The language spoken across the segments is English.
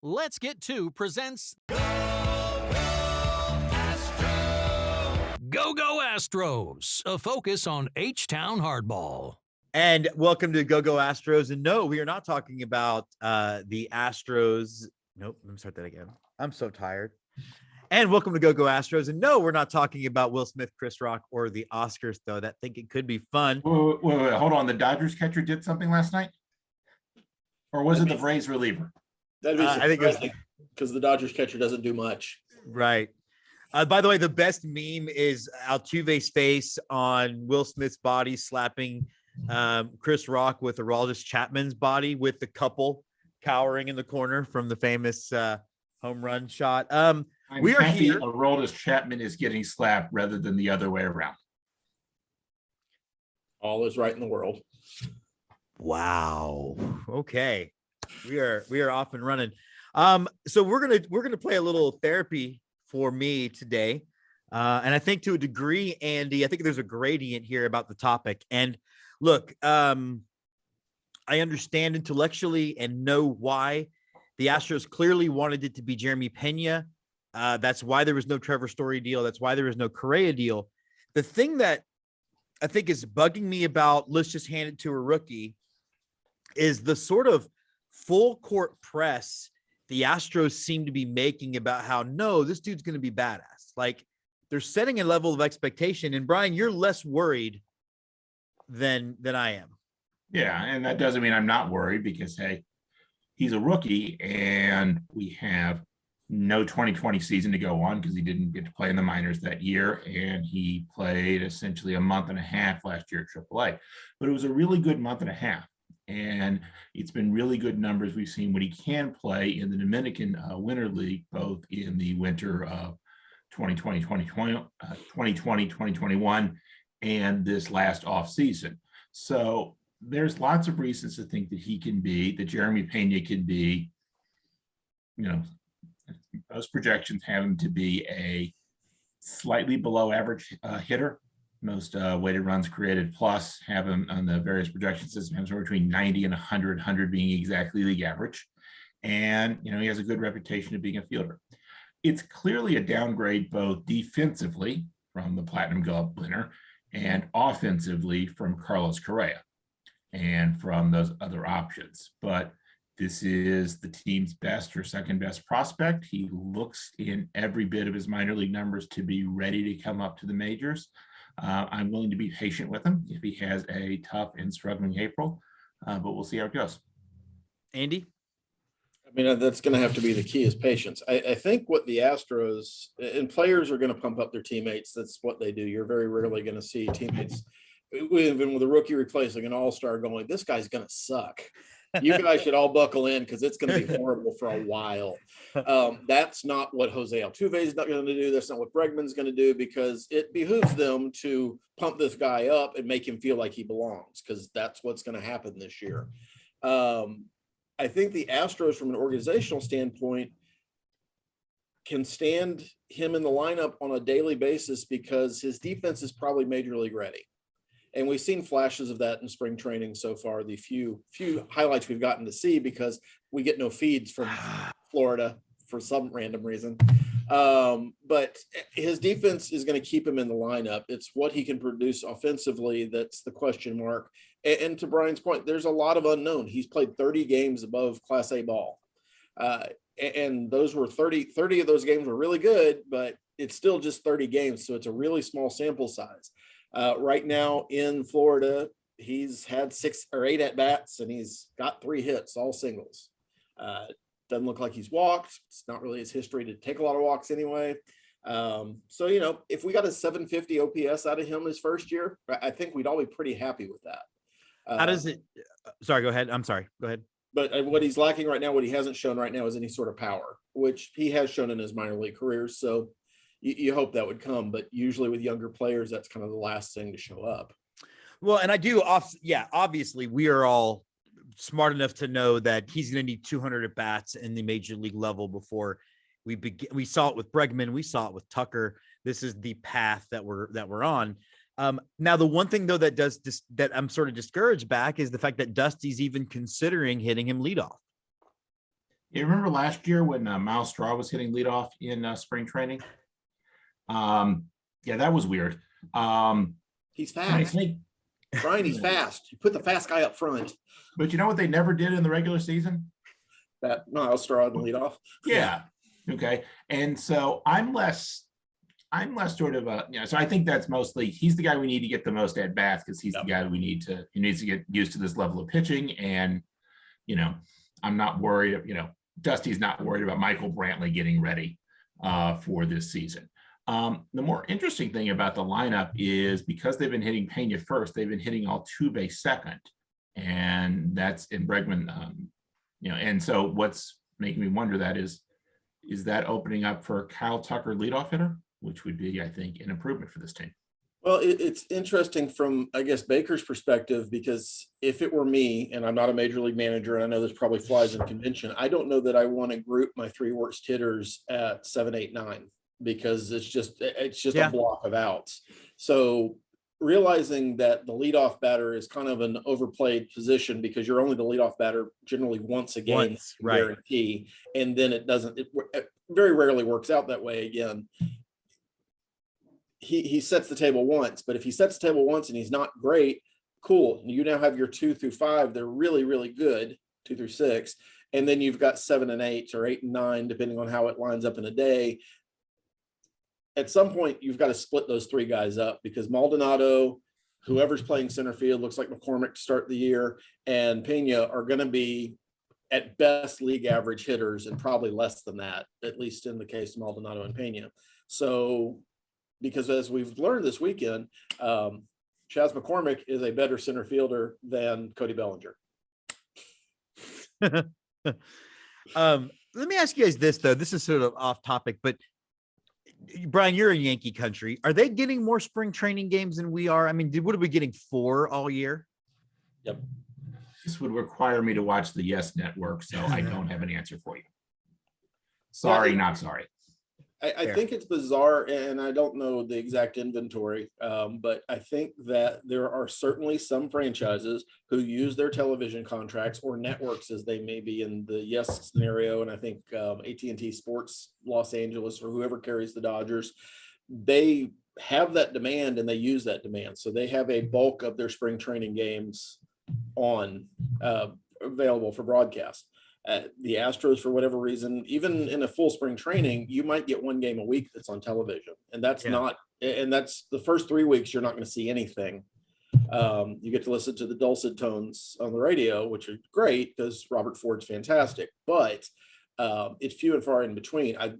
Let's Get To presents Go Go Astros, a focus on H-Town hardball. And welcome to Go Astros. And no, we are not talking about the Astros. Nope, let me start that again. I'm so tired. And welcome to Go Astros. And no, we're not talking about Will Smith, Chris Rock, or the Oscars, though. That think it could be fun. Wait, hold on. The Dodgers catcher did something last night? Or was it the Braves reliever? That'd be I think it was because the Dodgers catcher doesn't do much. Right. By the way, the best meme is Altuve's face on Will Smith's body slapping Chris Rock with Aroldis Chapman's body with the couple cowering in the corner from the famous home run shot. We are here. Aroldis Chapman is getting slapped rather than the other way around. All is right in the world. Wow. Okay. We are off and running. So we're gonna play a little therapy for me today. And I think to a degree, Andy, I think there's a gradient here about the topic. And look, I understand intellectually and know why the Astros clearly wanted it to be Jeremy Pena. That's why there was no Trevor Story deal. That's why there was no Correa deal. The thing that I think is bugging me about let's just hand it to a rookie is the sort of full court press the Astros seem to be making about how, no, this dude's going to be badass. Like they're setting a level of expectation. And Brian, you're less worried than I am. Yeah. And that doesn't mean I'm not worried because, hey, he's a rookie and we have no 2020 season to go on because he didn't get to play in the minors that year. And he played essentially a month and a half last year at AAA, but it was a really good month and a half. And it's been really good numbers we've seen when he can play in the Dominican Winter League, both in the winter of 2020, 2021, and this last off season. So there's lots of reasons to think that he can be, that Jeremy Pena can be, those projections have him to be a slightly below average hitter. Most weighted runs created plus have him on the various projection systems between 90 and 100 being exactly league average. And, he has a good reputation of being a fielder. It's clearly a downgrade both defensively from the Platinum Glove winner and offensively from Carlos Correa and from those other options. But this is the team's best or second best prospect. He looks in every bit of his minor league numbers to be ready to come up to the majors. I'm willing to be patient with him if he has a tough and struggling April, but we'll see how it goes. Andy? I mean, that's going to have to be the key is patience. I think what the Astros and players are going to pump up their teammates. That's what they do. You're very rarely going to see teammates, even with a rookie replacing an all-star going, this guy's going to suck. You guys should all buckle in because it's going to be horrible for a while. That's not what Jose Altuve is not going to do. That's not what Bregman's going to do because it behooves them to pump this guy up and make him feel like he belongs because that's what's going to happen this year. I think the Astros, from an organizational standpoint, can stand him in the lineup on a daily basis because his defense is probably major league ready. And we've seen flashes of that in spring training so far, the few highlights we've gotten to see because we get no feeds from Florida for some random reason. But his defense is going to keep him in the lineup. It's what he can produce offensively that's the question mark. And to Brian's point, there's a lot of unknown. He's played 30 games above Class A ball. And those were 30 of those games were really good, but it's still just 30 games. So it's a really small sample size. Right now in Florida, he's had 6 or 8 at-bats, and he's got 3 hits, all singles. Doesn't look like he's walked. It's not really his history to take a lot of walks anyway. So, if we got a 750 OPS out of him his first year, I think we'd all be pretty happy with that. How does it – sorry, go ahead. I'm sorry. Go ahead. But what he's lacking right now, what he hasn't shown right now is any sort of power, which he has shown in his minor league career. So you hope that would come, but usually with younger players, that's kind of the last thing to show up. Well, and I do obviously we are all smart enough to know that he's going to need 200 at bats in the major league level before we begin. We saw it with Bregman. We saw it with Tucker. This is the path that we're on. Now, the one thing though that I'm sort of discouraged back is the fact that Dusty's even considering hitting him leadoff. You remember last year when Miles Straw was hitting leadoff in spring training? Yeah, that was weird. He's And I fast. think, Brian, he's fast. You put the fast guy up front. but you know what they never did in the regular season? That Miles Straw and lead off. Yeah. Okay. And so I'm less sort of so I think that's mostly he's the guy we need to get the most at bats because he's the guy he needs to get used to this level of pitching. And, I'm not worried, Dusty's not worried about Michael Brantley getting ready for this season. The more interesting thing about the lineup is because they've been hitting Pena first, they've been hitting Altuve second. And that's in Bregman, and so what's making me wonder that is that opening up for Kyle Tucker leadoff hitter, which would be, I think, an improvement for this team. Well, it's interesting from, I guess, Baker's perspective, because if it were me, and I'm not a major league manager, and I know this probably flies in convention, I don't know that I want to group my 3 worst hitters at 7, 8, 9, because it's just a block of outs. So realizing that the leadoff batter is kind of an overplayed position because you're only the leadoff batter generally once a game, right? Guarantee, and then it very rarely works out that way again. He sets the table once, but if he sets the table once and he's not great, cool. You now have your 2 through 5. They're really, really good, 2 through 6. And then you've got 7 and 8 or 8 and 9, depending on how it lines up in a day. At some point, you've got to split those 3 guys up because Maldonado, whoever's playing center field, looks like McCormick to start the year, and Pena are going to be at best league average hitters and probably less than that, at least in the case of Maldonado and Pena. So, because as we've learned this weekend, Chas McCormick is a better center fielder than Cody Bellinger. Let me ask you guys this, though. This is sort of off topic, but Brian, you're in Yankee country. Are they getting more spring training games than we are? I mean, what are we getting 4 all year? Yep. This would require me to watch the Yes Network, so I don't have an answer for you. Sorry, not sorry. I think it's bizarre, and I don't know the exact inventory, but I think that there are certainly some franchises who use their television contracts or networks, as they may be in the Yes scenario, and I think AT&T Sports Los Angeles or whoever carries the Dodgers, they have that demand and they use that demand. So they have a bulk of their spring training games on available for broadcast. The Astros, for whatever reason, even in a full spring training, you might get 1 game a week that's on television. And that's that's the first 3 weeks, you're not going to see anything. You get to listen to the dulcet tones on the radio, which are great because Robert Ford's fantastic, but it's few and far in between. I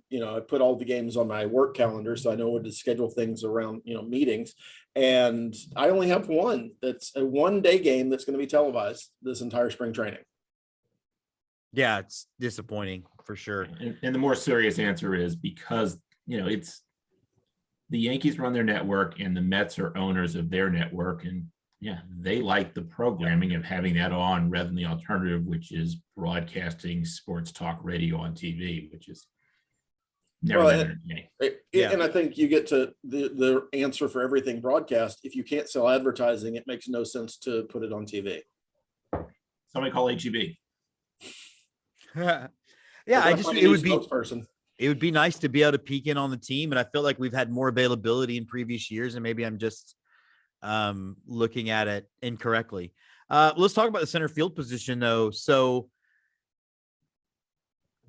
put all the games on my work calendar, so I know when to schedule things around, meetings. And I only have one that's a 1-day game that's going to be televised this entire spring training. Yeah, it's disappointing for sure. And the more serious answer is because, it's the Yankees run their network and the Mets are owners of their network. And they like the programming of having that on rather than the alternative, which is broadcasting sports talk radio on TV, which is never been entertaining. And I think you get to the answer for everything broadcast. If you can't sell advertising, it makes no sense to put it on TV. Somebody call HEB. It would be nice to be able to peek in on the team, and I feel like we've had more availability in previous years, and maybe I'm just looking at it incorrectly. Let's talk about the center field position, though. So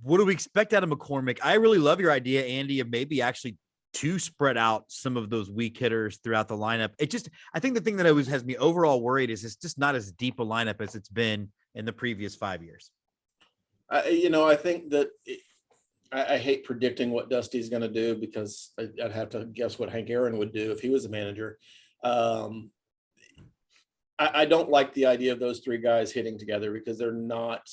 what do we expect out of McCormick? I really love your idea, Andy, of maybe actually to spread out some of those weak hitters throughout the lineup. I think the thing that always has me overall worried is it's just not as deep a lineup as it's been in the previous 5 years. I think that I hate predicting what Dusty's going to do because I'd have to guess what Hank Aaron would do if he was a manager. I don't like the idea of those 3 guys hitting together because they're not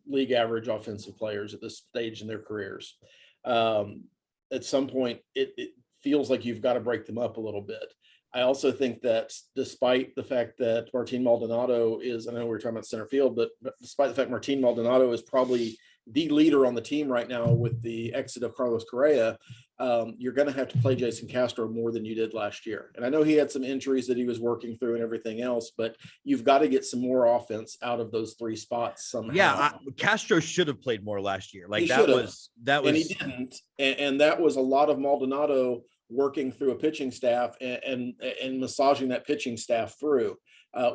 league average offensive players at this stage in their careers. At some point, it feels like you've got to break them up a little bit. I also think that despite the fact that Martin Maldonado is, I know we're talking about center field, but despite the fact Martin Maldonado is probably the leader on the team right now with the exit of Carlos Correa, you're going to have to play Jason Castro more than you did last year. And I know he had some injuries that he was working through and everything else, but you've got to get some more offense out of those 3 spots somehow. Yeah, Castro should have played more last year. Like He that should have. was, And he didn't. And that was a lot of Maldonado working through a pitching staff and massaging that pitching staff through,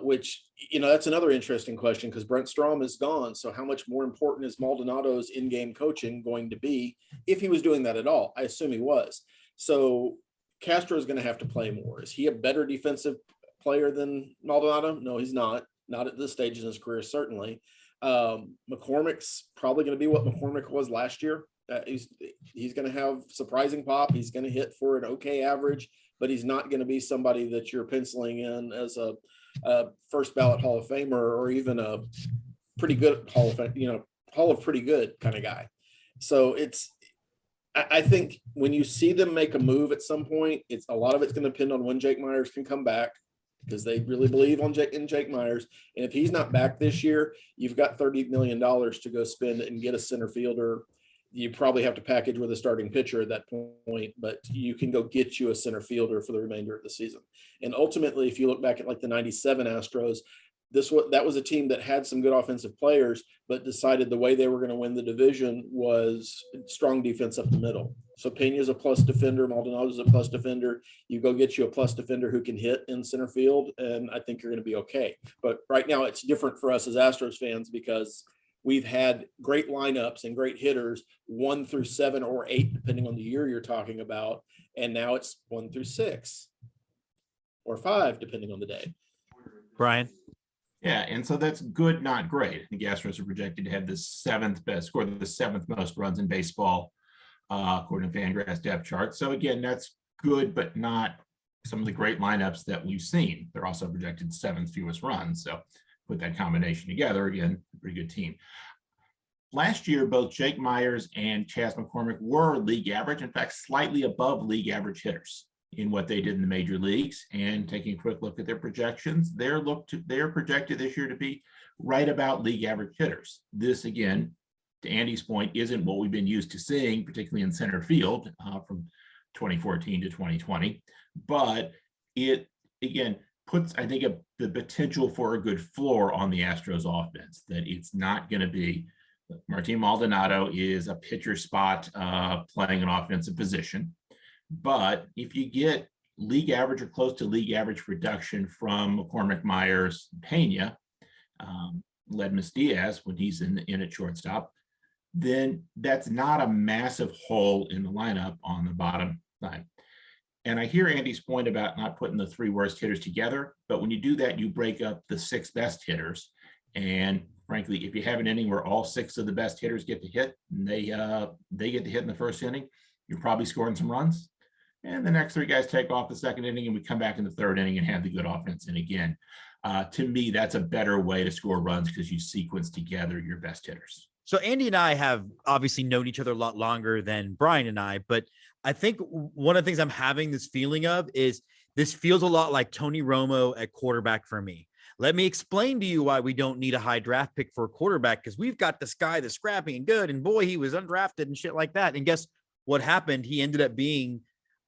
which, that's another interesting question because Brent Strom is gone. So how much more important is Maldonado's in-game coaching going to be if he was doing that at all? I assume he was. So Castro is going to have to play more. Is he a better defensive player than Maldonado? No, he's not. Not at this stage in his career, certainly. McCormick's probably going to be what McCormick was last year. He's going to have surprising pop. He's going to hit for an okay average, but he's not going to be somebody that you're penciling in as a first ballot Hall of Famer or even a pretty good Hall of pretty good kind of guy. So I think when you see them make a move at some point, a lot of it's going to depend on when Jake Myers can come back, because they really believe in Jake Myers. And if he's not back this year, you've got $30 million to go spend and get a center fielder. You probably have to package with a starting pitcher at that point, but you can go get you a center fielder for the remainder of the season. And ultimately, if you look back at like the 97 Astros, that was a team that had some good offensive players, but decided the way they were going to win the division was strong defense up the middle. So Pena's a plus defender, Maldonado's a plus defender. You go get you a plus defender who can hit in center field, and I think you're going to be okay. But right now it's different for us as Astros fans because we've had great lineups and great hitters 1 through 7 or 8, depending on the year you're talking about. And now it's 1 through 6 or 5, depending on the day. Brian. Yeah, and so that's good, not great. The Astros are projected to have the 7th best, score the 7th most runs in baseball, according to Fangraphs depth chart. So again, that's good, but not some of the great lineups that we've seen. They're also projected 7th fewest runs. So put that combination together, again, a pretty good team. Last year, both Jake Myers and Chas McCormick were league average, in fact, slightly above league average hitters in what they did in the major leagues. And taking a quick look at their projections, they're projected this year to be right about league average hitters. This, again, to Andy's point, isn't what we've been used to seeing, particularly in center field from 2014 to 2020. But it, again, puts, I think, the potential for a good floor on the Astros offense, that it's not going to be Martin Maldonado is a pitcher spot playing an offensive position. But if you get league average or close to league average production from McCormick, Myers, Pena, Ledmus Diaz when he's in at shortstop, then that's not a massive hole in the lineup on the bottom line. And I hear Andy's point about not putting the 3 worst hitters together, but when you do that, you break up the 6 best hitters. And frankly, if you have an inning where all 6 of the best hitters get to hit, and they get to hit in the first inning, you're probably scoring some runs. And the next 3 guys take off the second inning, and we come back in the third inning and have the good offense. And again, to me, that's a better way to score runs because you sequence together your best hitters. So Andy and I have obviously known each other a lot longer than Brian and I, but I think one of the things I'm having this feeling of is this feels a lot like Tony Romo at quarterback for me. Let me explain to you why we don't need a high draft pick for a quarterback, because we've got this guy that's scrappy and good, and boy, he was undrafted and shit like that. And guess what happened? He ended up being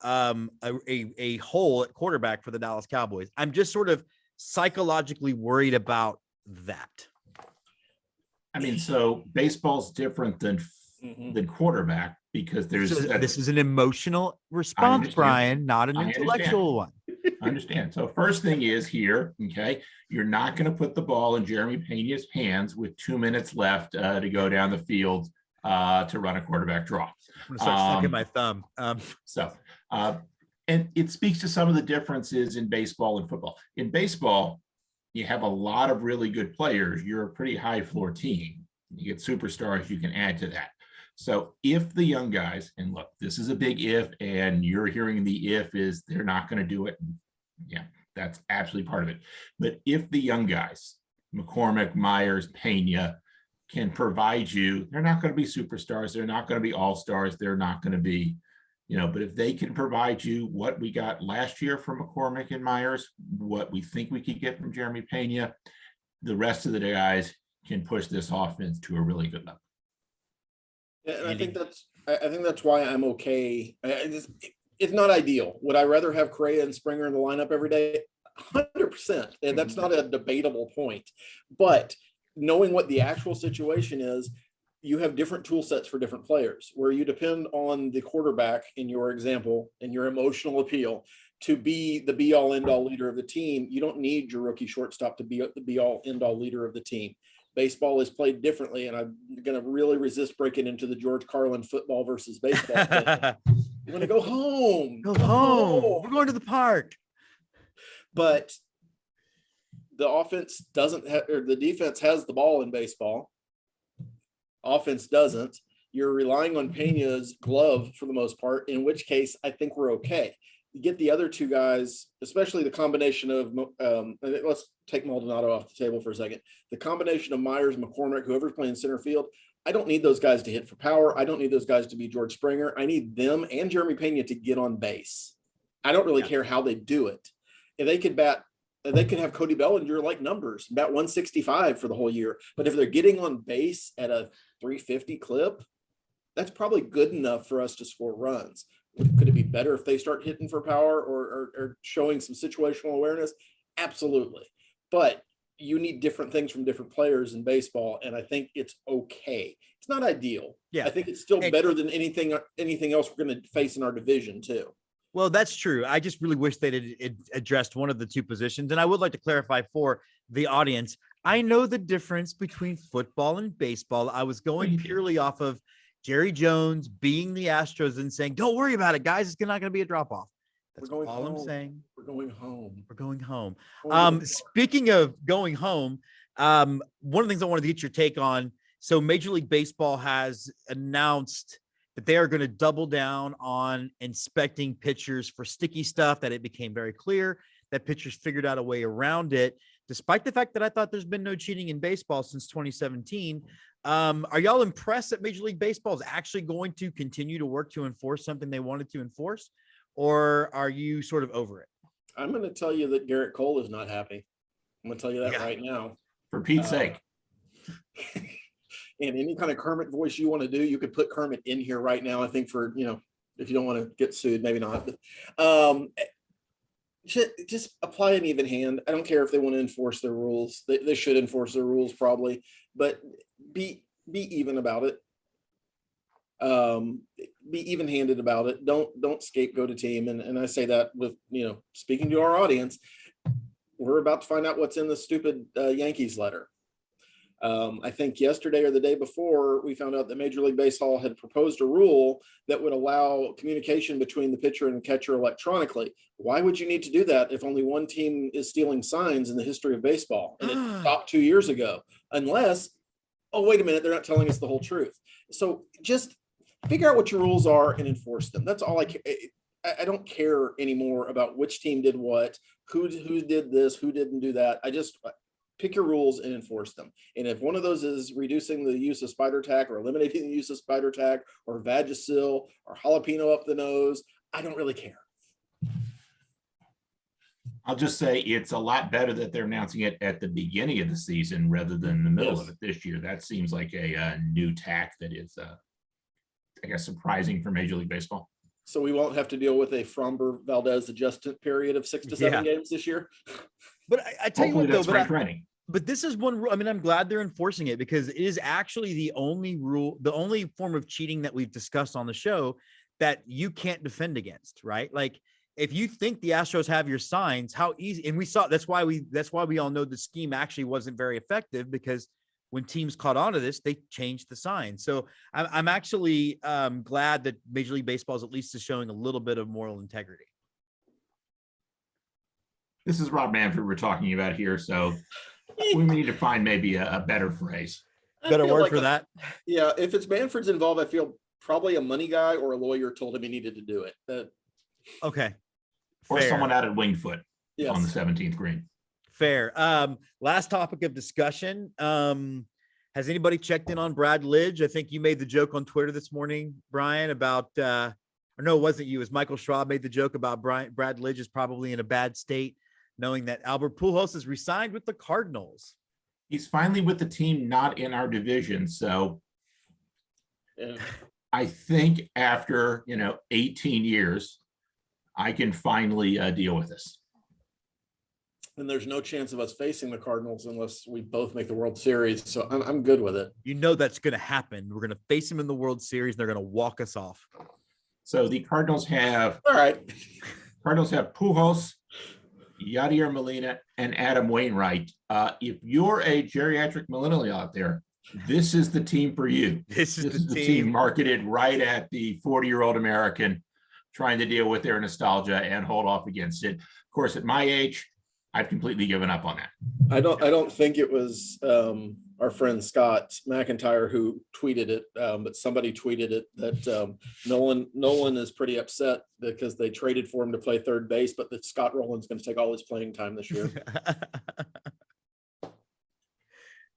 a hole at quarterback for the Dallas Cowboys. I'm just sort of psychologically worried about that. I mean, so baseball's different than quarterback because this is an emotional response, Brian, not an intellectual one. I understand. So first thing is here, okay, you're not going to put the ball in Jeremy Pena's hands with 2 minutes left to go down the field to run a quarterback draw. I'm going to start sucking my thumb. And it speaks to some of the differences in baseball and football. In baseball, you have a lot of really good players. You're a pretty high floor team. You get superstars, you can add to that. So if the young guys, and look, this is a big if, and you're hearing the if is they're not going to do it. Yeah, that's absolutely part of it. But if the young guys, McCormick, Myers, Pena, can provide you, they're not going to be superstars. They're not going to be all-stars. They're not going to be, but if they can provide you what we got last year from McCormick and Myers, what we think we could get from Jeremy Pena, the rest of the guys can push this offense to a really good level. Yeah, and Andy? I think that's why I'm okay. It's not ideal. Would I rather have Correa and Springer in the lineup every day? 100%. And that's not a debatable point. But knowing what the actual situation is, you have different tool sets for different players where you depend on the quarterback in your example and your emotional appeal to be the be all end all leader of the team. You don't need your rookie shortstop to be the be all end all leader of the team. Baseball is played differently, and I'm going to really resist breaking into the George Carlin football versus baseball. You're going to go home. Go home. We're going to the park. But the offense doesn't have, or the defense has the ball in baseball. Offense doesn't. You're relying on Pena's glove for the most part, in which case I think we're okay. You get the other two guys, especially the combination of, let's take Maldonado off the table for a second. The combination of Myers, McCormick, whoever's playing center field, I don't need those guys to hit for power. I don't need those guys to be George Springer. I need them and Jeremy Pena to get on base. I don't really care how they do it. If they could have Cody Bellinger like numbers, bat 165 for the whole year. But if they're getting on base at a 350 clip, that's probably good enough for us to score runs. Could it be better if they start hitting for power or showing some situational awareness? Absolutely. But you need different things from different players in baseball, and I think it's okay. It's not ideal. Yeah. I think it's still better than anything else we're going to face in our division too. Well, that's true. I just really wish they'd addressed one of the two positions. And I would like to clarify for the audience, I know the difference between football and baseball. I was going purely off of Jerry Jones being the Astros and saying, don't worry about it, guys. It's not going to be a drop-off. That's all I'm saying. We're going home. We're going home. Speaking of going home, one of the things I wanted to get your take on, so Major League Baseball has announced that they are going to double down on inspecting pitchers for sticky stuff, that it became very clear that pitchers figured out a way around it, despite the fact that I thought there's been no cheating in baseball since 2017. Are y'all impressed that Major League Baseball is actually going to continue to work to enforce something they wanted to enforce, or are you sort of over it? I'm going to tell you that Garrett Cole is not happy. I'm going to tell you that right now. For Pete's sake. And any kind of Kermit voice you want to do, you could put Kermit in here right now. I think for, if you don't want to get sued, maybe not. But, just apply an even hand. I don't care if they want to enforce their rules. They should enforce their rules probably, but be even about it. Be even-handed about it. Don't scapegoat a team. And I say that with, speaking to our audience, we're about to find out what's in the stupid Yankees letter. I think yesterday or the day before, we found out that Major League Baseball had proposed a rule that would allow communication between the pitcher and the catcher electronically. Why would you need to do that if only one team is stealing signs in the history of baseball? And it stopped 2 years ago, unless, oh, wait a minute, they're not telling us the whole truth. So just figure out what your rules are and enforce them. That's all I don't care anymore about which team did what, who did this, who didn't do that. I just pick your rules and enforce them. And if one of those is reducing the use of spider tack or eliminating the use of spider tack or Vagisil or jalapeno up the nose, I don't really care. I'll just say it's a lot better that they're announcing it at the beginning of the season rather than the middle of it this year. That seems like a new tack that is, I guess, surprising for Major League Baseball. So we won't have to deal with a Fromber Valdez adjustment period of 6 to 7 games this year. But I tell you what, though, but this is one rule. I mean, I'm glad they're enforcing it because it is actually the only rule, the only form of cheating that we've discussed on the show that you can't defend against, right? Like if you think the Astros have your signs, how easy, and we saw, that's why we all know the scheme actually wasn't very effective, because when teams caught on to this, they changed the sign. So I'm actually glad that Major League Baseball is at least showing a little bit of moral integrity. This is Rob Manfred we're talking about here, so we need to find maybe a better phrase. Better word for that. Yeah, if it's Manfred's involved, I feel probably a money guy or a lawyer told him he needed to do it. Okay. Or Fair. someone added Winged Foot on the 17th green. Fair. Last topic of discussion. Has anybody checked in on Brad Lidge? I think you made the joke on Twitter this morning, Brian, about or no, it wasn't you. It was Michael Schwab made the joke about Brad Lidge is probably in a bad state, knowing that Albert Pujols is re-signed with the Cardinals. He's finally with the team not in our division, so Yeah. I think after 18 years, I can finally deal with this. And there's no chance of us facing the Cardinals unless we both make the World Series. So I'm good with it. You know that's going to happen. We're going to face them in the World Series. And they're going to walk us off. So the Cardinals have All right. Pujols, Yadier Molina, and Adam Wainwright. If you're a geriatric millennial out there, this is the team for you. This is the team marketed right at the 40-year-old American trying to deal with their nostalgia and hold off against it. Of course, at my age, I've completely given up on that. I don't think it was our friend Scott McIntyre who tweeted it, but somebody tweeted it that Nolan is pretty upset because they traded for him to play third base, but that Scott Rowland's going to take all his playing time this year.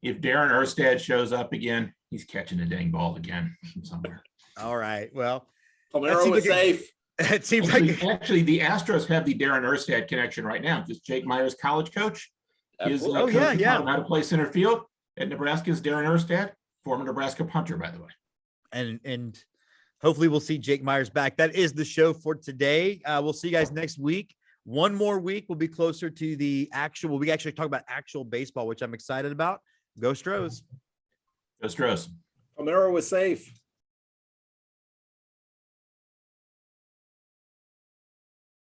If Darren Erstad shows up again, he's catching a dang ball again from somewhere. All right. Well, Palmeiro was safe. It seems Actually, the Astros have the Darren Erstad connection right now because Jake Myers, college coach, is Absolutely. coaching him how to play center field at Nebraska's Darren Erstad, former Nebraska punter, by the way. And hopefully we'll see Jake Myers back. That is the show for today. We'll see you guys next week. One more week, we'll be closer to the actual. We actually talk about actual baseball, which I'm excited about. Go Astros. Go Astros. Palmeiro was safe.